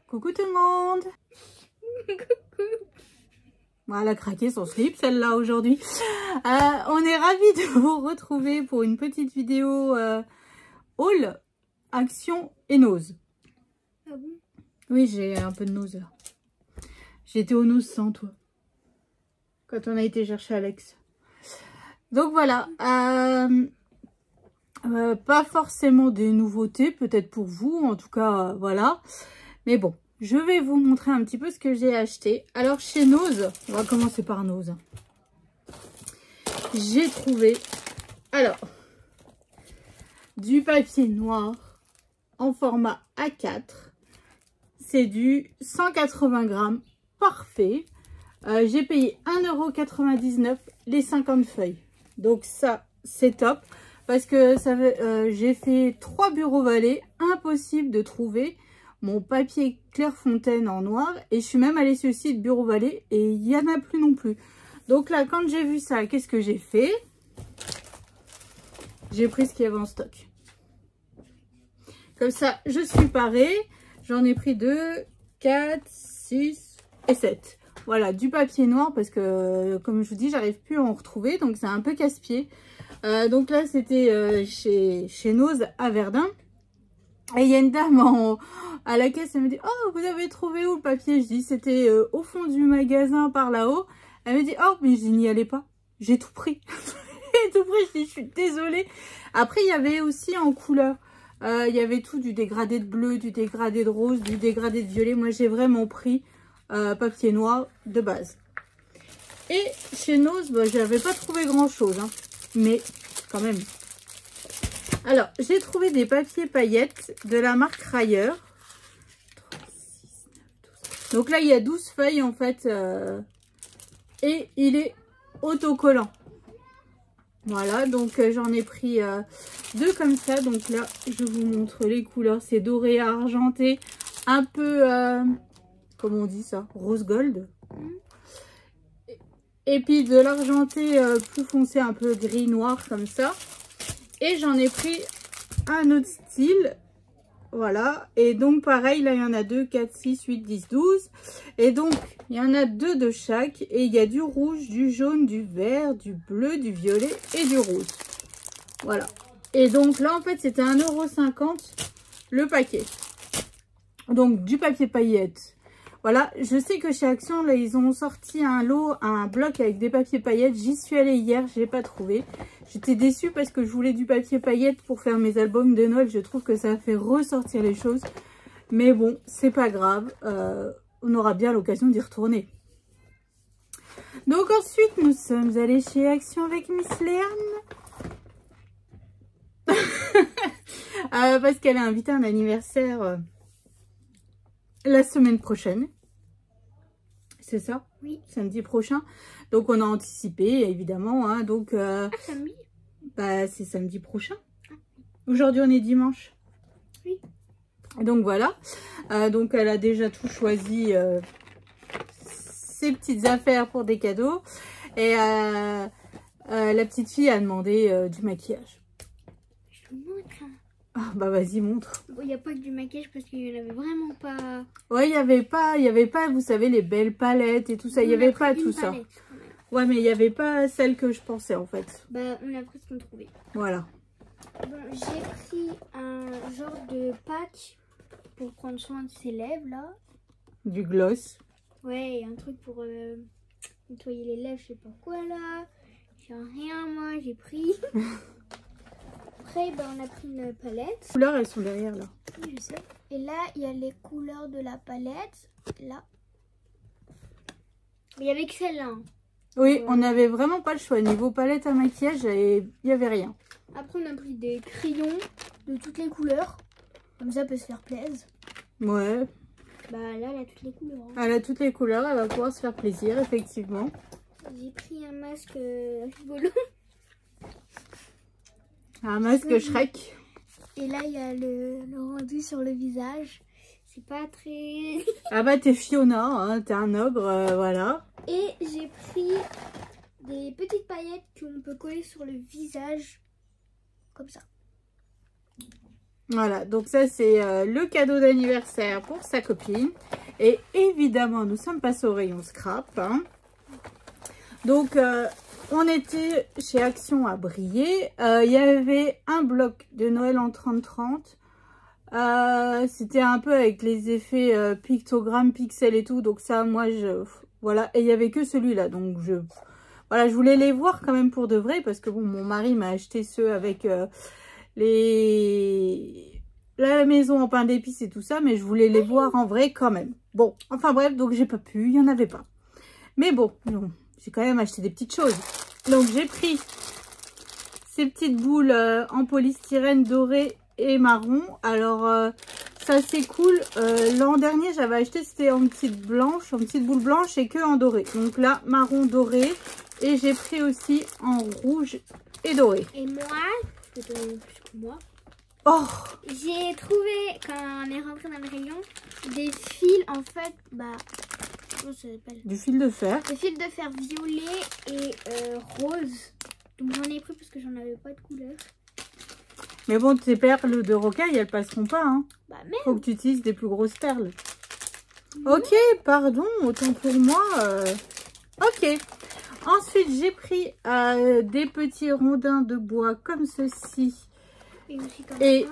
Coucou tout le monde. Voilà, elle a craqué son slip celle-là aujourd'hui. On est ravis de vous retrouver pour une petite vidéo haul, action et nose. Ah bon? Oui, j'ai un peu de nose là. J'étais aux nose sans toi. Quand on a été chercher Alex. Donc voilà. Pas forcément des nouveautés, peut-être pour vous. En tout cas, voilà. Mais bon, je vais vous montrer un petit peu ce que j'ai acheté. Alors chez Nose, on va commencer par Nose. J'ai trouvé, alors, du papier noir en format A4. C'est du 180 grammes, parfait. J'ai payé 1,99 € les 50 feuilles. Donc ça, c'est top. Parce que j'ai fait 3 bureaux Vallée, impossible de trouver mon papier Clairefontaine en noir. Et je suis même allée sur le site Bureau Vallée et il n'y en a plus non plus. Donc là, quand j'ai vu ça, qu'est-ce que j'ai fait? J'ai pris ce qu'il y avait en stock. Comme ça, je suis parée. J'en ai pris 2, 4, 6 et 7. Voilà, du papier noir parce que, comme je vous dis, j'arrive plus à en retrouver. Donc, c'est un peu casse-pied. Donc là, c'était chez Nose à Verdun. Et il y a une dame à la caisse, elle me dit « Oh, vous avez trouvé où le papier ?» Je dis « C'était au fond du magasin par là-haut. » Elle me dit « Oh, mais je n'y allais pas. J'ai tout pris. » J'ai tout pris, je dis « Je suis désolée. » Après, il y avait aussi en couleur. Il y avait tout, du dégradé de bleu, du dégradé de rose, du dégradé de violet. Moi, j'ai vraiment pris papier noir de base. Et chez Nose, bah, je n'avais pas trouvé grand-chose. Hein. Mais quand même. Alors, j'ai trouvé des papiers paillettes de la marque Rayer. 3, 6, 9, 12. Donc là, il y a 12 feuilles en fait. Et il est autocollant. Voilà, donc j'en ai pris 2 comme ça. Donc là, je vous montre les couleurs. C'est doré argenté. Un peu, comment on dit ça? Rose gold. Et puis de l'argenté plus foncé, un peu gris noir comme ça. Et j'en ai pris un autre style. Voilà. Et donc pareil, là il y en a 2, 4, 6, 8, 10, 12. Et donc il y en a 2 de chaque. Et il y a du rouge, du jaune, du vert, du bleu, du violet et du rose. Voilà. Et donc là en fait c'était 1,50 € le paquet. Donc du papier paillettes. Voilà, je sais que chez Action, là, ils ont sorti un lot, un bloc avec des papiers paillettes. J'y suis allée hier, je n'ai pas trouvé. J'étais déçue parce que je voulais du papier paillettes pour faire mes albums de Noël. Je trouve que ça fait ressortir les choses. Mais bon, c'est pas grave. On aura bien l'occasion d'y retourner. Donc ensuite, nous sommes allés chez Action avec Miss Léane. Parce qu'elle a invité un anniversaire... la semaine prochaine, c'est ça? Oui. Samedi prochain. Donc on a anticipé évidemment. Hein, donc samedi? Bah c'est samedi prochain. Aujourd'hui on est dimanche. Oui. Donc voilà. Donc elle a déjà tout choisi. Ses petites affaires pour des cadeaux. Et la petite fille a demandé du maquillage. Je te montre. Ah, bah vas-y, montre. Bon, il n'y a pas que du maquillage parce qu'il n'y en avait vraiment pas. Ouais, il y avait pas, vous savez, les belles palettes et tout ça. Il n'y avait pas tout ça. Ouais, mais il n'y avait pas celle que je pensais en fait. Bah, on a presque trouvé. Voilà. Bon, j'ai pris un genre de pack pour prendre soin de ses lèvres là. Du gloss. Ouais, un truc pour nettoyer les lèvres, je sais pas quoi là. J'ai rien, moi, j'ai pris. Après, ben, on a pris une palette. Les couleurs, elles sont derrière là. Oui, je sais. Et là, il y a les couleurs de la palette. Là. Mais il y avait que celle-là. Hein. Oui, on n'avait vraiment pas le choix. Niveau palette à maquillage, il n'y avait rien. Après, on a pris des crayons de toutes les couleurs. Comme ça, peut se faire plaisir. Ouais. Bah là, elle a toutes les couleurs. Hein. Elle a toutes les couleurs, elle va pouvoir se faire plaisir, effectivement. J'ai pris un masque rigolo. Un masque Shrek. Et là, il y a le rendu sur le visage. C'est pas très... Ah bah t'es Fiona, hein, t'es un ogre, voilà. Et j'ai pris des petites paillettes qu'on peut coller sur le visage. Comme ça. Voilà, donc ça c'est le cadeau d'anniversaire pour sa copine. Et évidemment, nous sommes passés au rayon scrap. Hein. Donc, on était chez Action à Briey. Il y avait un bloc de Noël en 30-30. C'était un peu avec les effets pictogrammes, pixels et tout. Donc ça, moi, voilà. Et il n'y avait que celui-là. Donc, voilà, je voulais les voir quand même pour de vrai. Parce que bon, mon mari m'a acheté ceux avec la maison en pain d'épices et tout ça. Mais je voulais les voir en vrai quand même. Bon, enfin bref, donc j'ai pas pu. Il n'y en avait pas. Mais bon, j'ai quand même acheté des petites choses. Donc j'ai pris ces petites boules en polystyrène doré et marron. Alors ça c'est cool. L'an dernier j'avais acheté, c'était en petite boule blanche et que en doré. Donc là marron doré. Et j'ai pris aussi en rouge et doré. Et moi, je peux te donner plus que moi. Oh, j'ai trouvé, quand on est rentré dans le rayon, des fils en fait, comment ça s'appelle? du fil de fer. Des fils de fer violet et rose. Donc j'en ai pris parce que j'en avais pas de couleur. Mais bon, tes perles de rocaille, elles passeront pas. Hein. Bah même. Faut que tu utilises des plus grosses perles. Ok, pardon, autant pour moi. Ok. Ensuite, j'ai pris des petits rondins de bois comme ceci. Et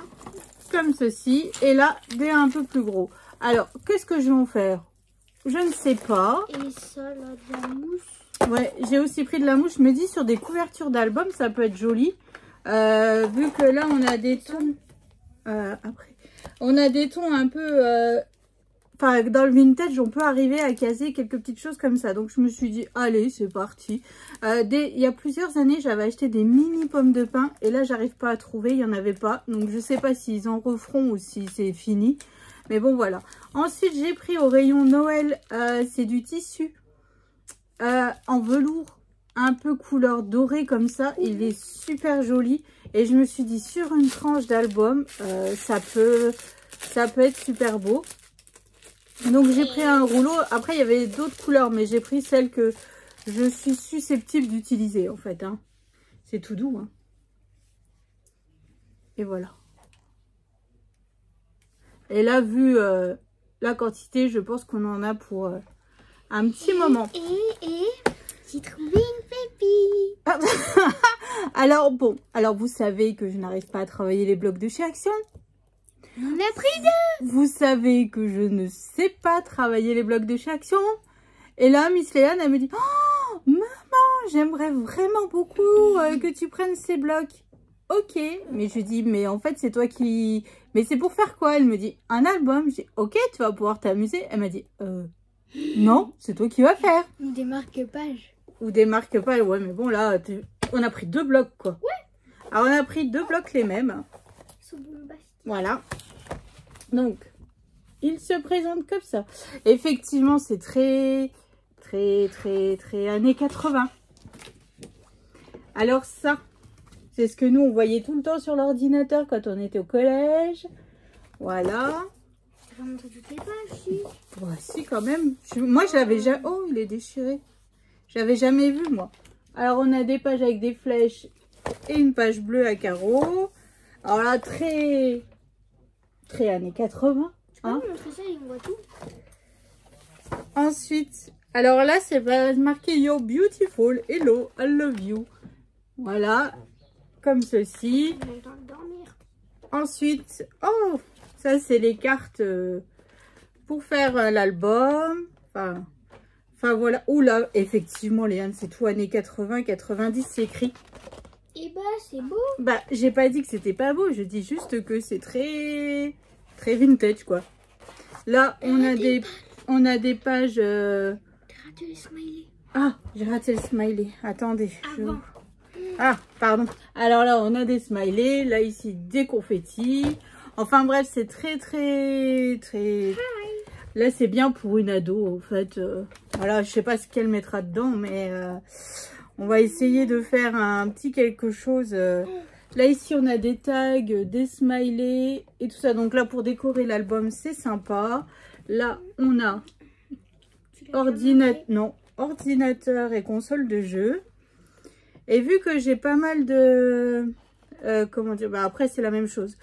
comme ceci. Et là, des un peu plus gros. Alors, qu'est-ce que je vais en faire? Je ne sais pas. Et ça, là, de la mousse. Ouais, j'ai aussi pris de la mousse. Je me dis, sur des couvertures d'albums, ça peut être joli. Vu que là, on a des tons... après. On a des tons un peu... Enfin, dans le vintage, on peut arriver à caser quelques petites choses comme ça. Donc, je me suis dit, allez, c'est parti. Il y a plusieurs années, j'avais acheté des mini pommes de pin. Et là, j'arrive pas à trouver. Il n'y en avait pas. Donc, je sais pas s'ils en referont ou si c'est fini. Mais bon, voilà. Ensuite, j'ai pris au rayon Noël. C'est du tissu en velours. Un peu couleur dorée comme ça. Il est super joli. Et je me suis dit, sur une tranche d'album, ça peut être super beau. Donc j'ai pris un rouleau. Après il y avait d'autres couleurs, mais j'ai pris celle que je suis susceptible d'utiliser en fait. Hein. C'est tout doux. Hein. Et voilà. Et là, vu la quantité, je pense qu'on en a pour un petit moment. Et j'ai trouvé une pépite. Alors bon, vous savez que je n'arrive pas à travailler les blocs de chez Action. On a pris deux. Vous savez que je ne sais pas travailler les blocs de chez Action. Et là, Miss Léane, elle me dit, oh, maman, j'aimerais vraiment beaucoup que tu prennes ces blocs. Ok, mais je dis, mais en fait, c'est toi qui... Mais c'est pour faire quoi? Elle me dit, un album. Je dis, ok, tu vas pouvoir t'amuser. Elle m'a dit, non, c'est toi qui vas faire. Ou des marque-pages. Ou des marque-pages, ouais, mais bon, là, on a pris 2 blocs, quoi. Ouais. Alors, on a pris 2 blocs les mêmes. Voilà. Donc, il se présente comme ça. Effectivement, c'est très années 80. Alors ça, c'est ce que nous, on voyait tout le temps sur l'ordinateur quand on était au collège. Voilà. Voici quand même. Moi, je l'avais jamais... Oh, il est déchiré. Je l'avais jamais vu, moi. Alors, on a des pages avec des flèches et une page bleue à carreaux. Alors là, très années 80. Hein. Ça, il voit tout. Ensuite, alors là, c'est marqué You're beautiful, hello, I love you. Voilà, comme ceci. Ensuite, oh, ça c'est les cartes pour faire l'album. Enfin voilà. Oh là, effectivement, Léane, c'est tout années 80, 90, c'est écrit. Et bah, c'est beau. Bah, j'ai pas dit que c'était pas beau, je dis juste que c'est très vintage, quoi. Là, on a des pages... J'ai raté le smiley. Ah, j'ai raté le smiley. Attendez. Avant. Ah, pardon. Alors là, on a des smileys. Là, ici, des confettis. Enfin, bref, c'est très... Là, c'est bien pour une ado, en fait. Voilà, je sais pas ce qu'elle mettra dedans, mais on va essayer de faire un petit quelque chose... Là, ici, on a des tags, des smileys et tout ça. Donc là, pour décorer l'album, c'est sympa. Là, on a ordinateur et console de jeu. Et vu que j'ai pas mal de comment dire, bah après c'est la même chose.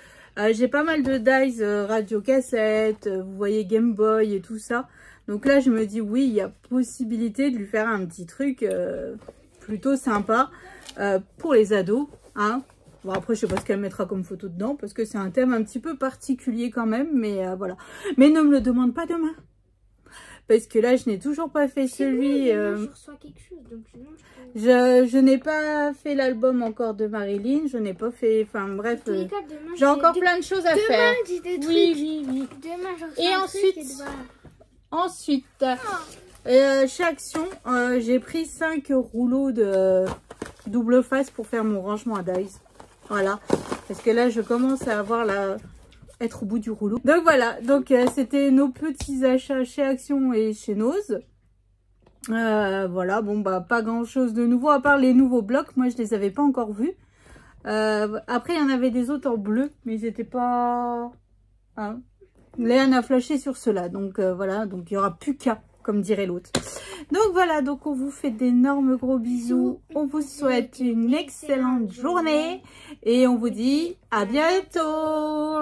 J'ai pas mal de dies radio cassette, vous voyez Game Boy et tout ça. Donc là je me dis oui, il y a possibilité de lui faire un petit truc plutôt sympa pour les ados, hein. Bon après je sais pas ce qu'elle mettra comme photo dedans parce que c'est un thème un petit peu particulier quand même, mais voilà. Mais ne me le demande pas demain. Parce que là, je n'ai toujours pas fait celui... Je reçois quelque chose, donc je n'ai pas fait l'album encore de Marilyn. Je n'ai pas fait... Enfin, bref. J'ai encore plein de choses à faire. J'ai des trucs. Oui. Demain, je reçois et un ensuite, truc et voilà. ensuite chez Action, j'ai pris 5 rouleaux de double face pour faire mon rangement à dies. Voilà. Parce que là, je commence à avoir être au bout du rouleau. Donc voilà, donc c'était nos petits achats chez Action et chez Nose. Voilà, bon bah pas grand chose de nouveau à part les nouveaux blocs. Moi je les avais pas encore vus. Après il y en avait des autres en bleu, mais ils n'étaient pas... Hein. Léa a flashé sur ceux-là, donc voilà, donc il n'y aura plus qu'à, comme dirait l'autre. Donc voilà, donc on vous fait d'énormes gros bisous. On vous souhaite une excellente journée et on vous dit à bientôt.